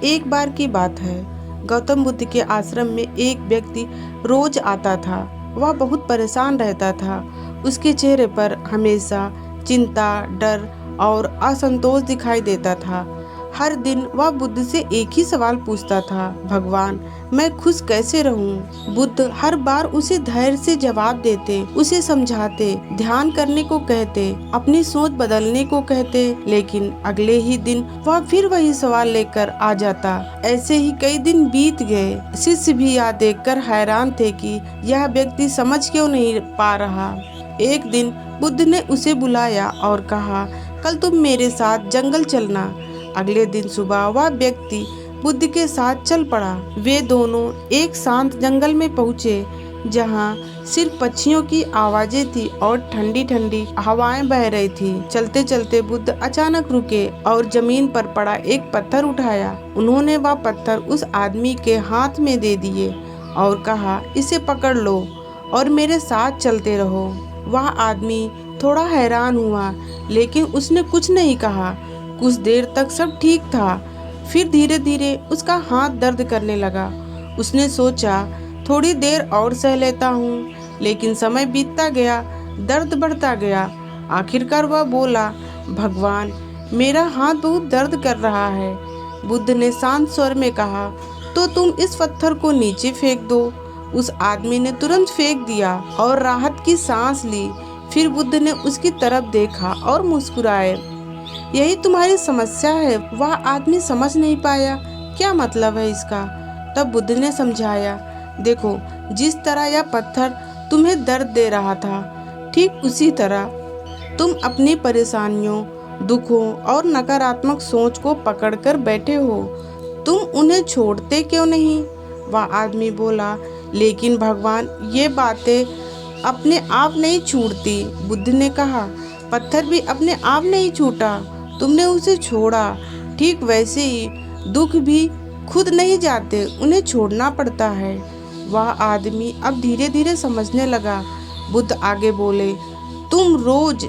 एक बार की बात है, गौतम बुद्ध के आश्रम में एक व्यक्ति रोज आता था। वह बहुत परेशान रहता था। उसके चेहरे पर हमेशा चिंता, डर और असंतोष दिखाई देता था। हर दिन वह बुद्ध से एक ही सवाल पूछता था, भगवान, मैं खुश कैसे रहूं? बुद्ध हर बार उसे धैर्य से जवाब देते, उसे समझाते, ध्यान करने को कहते, अपनी सोच बदलने को कहते, लेकिन अगले ही दिन वह फिर वही सवाल लेकर आ जाता। ऐसे ही कई दिन बीत गए। शिष्य भी यह देखकर हैरान थे कि यह व्यक्ति समझ क्यों नहीं पा रहा। एक दिन बुद्ध ने उसे बुलाया और कहा, कल तुम मेरे साथ जंगल चलना। अगले दिन सुबह वह व्यक्ति बुद्ध के साथ चल पड़ा। वे दोनों एक शांत जंगल में पहुँचे, जहाँ सिर्फ पक्षियों की आवाजें थी और ठंडी ठंडी हवाएं बह रही थी। चलते चलते बुद्ध अचानक रुके और जमीन पर पड़ा एक पत्थर उठाया। उन्होंने वह पत्थर उस आदमी के हाथ में दे दिए और कहा, इसे पकड़ लो और मेरे साथ चलते रहो। वह आदमी थोड़ा हैरान हुआ, लेकिन उसने कुछ नहीं कहा। कुछ देर तक सब ठीक था, फिर धीरे धीरे उसका हाथ दर्द करने लगा। उसने सोचा, थोड़ी देर और सह लेता हूँ, लेकिन समय बीतता गया, दर्द बढ़ता गया। आखिरकार वह बोला, भगवान, मेरा हाथ बहुत दर्द कर रहा है। बुद्ध ने शांत स्वर में कहा, तो तुम इस पत्थर को नीचे फेंक दो। उस आदमी ने तुरंत फेंक दिया और राहत की सांस ली। फिर बुद्ध ने उसकी तरफ देखा और मुस्कुराए। यही तुम्हारी समस्या है? वह आदमी समझ नहीं पाया, क्या मतलब है इसका? तब बुद्ध ने समझाया, देखो, जिस तरह यह पत्थर तुम्हें दर्द दे रहा था, ठीक उसी तरह तुम अपनी परेशानियों, दुखों और नकारात्मक सोच को पकड़कर बैठे हो। तुम उन्हें छोड़ते क्यों नहीं? वह आदमी बोला, लेकिन भगवान, ये बातें अपने आप नहीं छूटती। बुद्ध ने कहा, पत्थर भी अपने आप नहीं छूटा, तुमने उसे छोड़ा। ठीक वैसे ही दुख भी खुद नहीं जाते, उन्हें छोड़ना पड़ता है। वह आदमी अब धीरे धीरे समझने लगा। बुद्ध आगे बोले, तुम रोज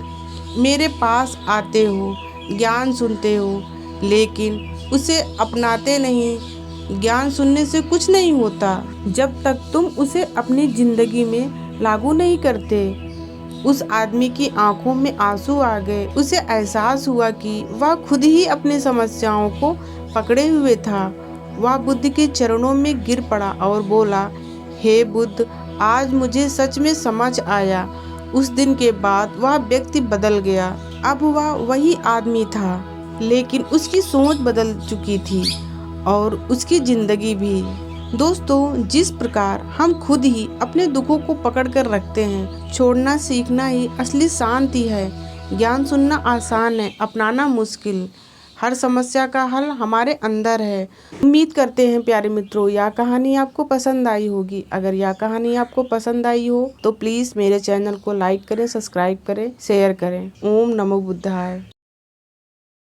मेरे पास आते हो, ज्ञान सुनते हो, लेकिन उसे अपनाते नहीं। ज्ञान सुनने से कुछ नहीं होता जब तक तुम उसे अपनी जिंदगी में लागू नहीं करते। उस आदमी की आंखों में आंसू आ गए। उसे एहसास हुआ कि वह खुद ही अपनी समस्याओं को पकड़े हुए था। वह बुद्ध के चरणों में गिर पड़ा और बोला, हे बुद्ध, आज मुझे सच में समझ आया। उस दिन के बाद वह व्यक्ति बदल गया। अब वह वही आदमी था, लेकिन उसकी सोच बदल चुकी थी और उसकी जिंदगी भी। दोस्तों, जिस प्रकार हम खुद ही अपने दुखों को पकड़ कर रखते हैं, छोड़ना सीखना ही असली शांति है। ज्ञान सुनना आसान है, अपनाना मुश्किल। हर समस्या का हल हमारे अंदर है। उम्मीद करते हैं प्यारे मित्रों, यह कहानी आपको पसंद आई होगी। अगर यह कहानी आपको पसंद आई हो तो प्लीज़ मेरे चैनल को लाइक करें, सब्सक्राइब करें, शेयर करें। ओम नमो बुद्धाय।